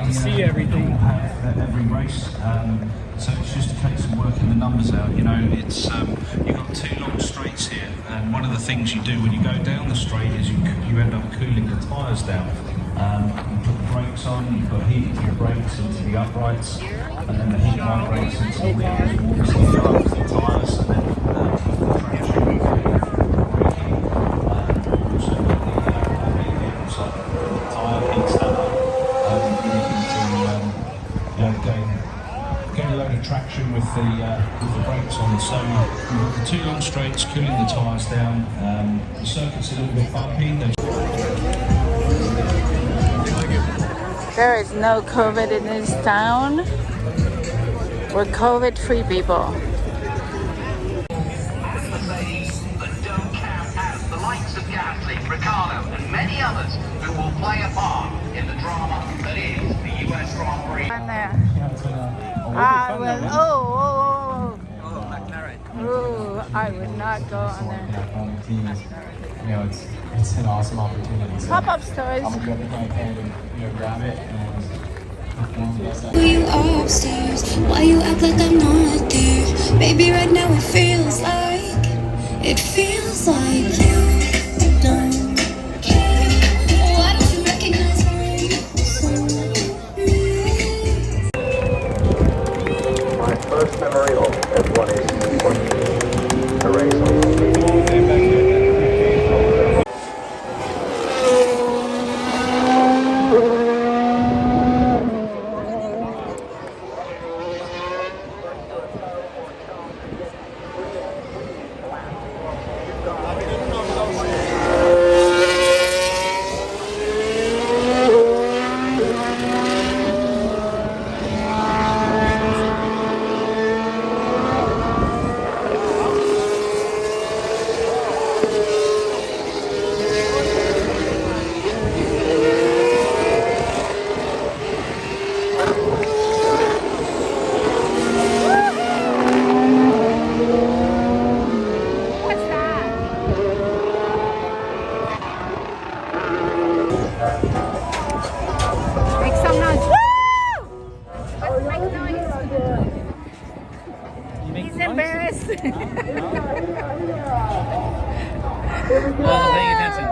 to see everything. Have every race, so it's just a case of working the numbers out. You know, it's you've got two long straights here, and one of the things you do when you go down the straight is you end up cooling the tyres down. You put the brakes on, you put heat to the brakes into the uprights, and then the heat migrates into the wheels, so you fill up the tyres, and then keep the traction braking. Also got the so the tyre heats that up, gain a load of traction with the brakes on. So we've got the two long straights cooling the tyres down. The circuit's a little bit bumpy. There is no COVID in this town. We're COVID-free people. That don't count out the likes of Gasly, Ricciardo, and many others who will play a part in the drama that is the US Grand Prix. I'm there. I will. I would not go on there. You know, it's an awesome opportunity. So Pop-up stores. I'm gonna go if I can, you know, grab it and perform the best I Who you are upstairs? Why you act like I'm not there? Maybe right now it feels like you don't care. Why don't you recognize My first memory of F1 is a race on Wasn't paying attention.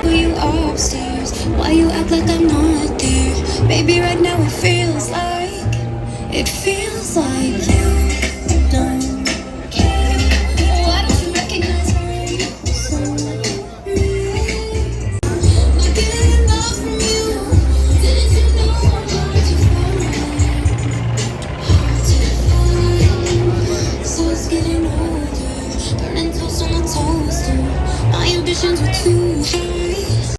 who you are upstairs? Why you act like I'm not there? Maybe right now it feels like you don't care. Why don't you recognize not getting enough from you? Didn't you know I'm hard to find? So it's getting older, turning toast on a toaster. My ambitions were too high.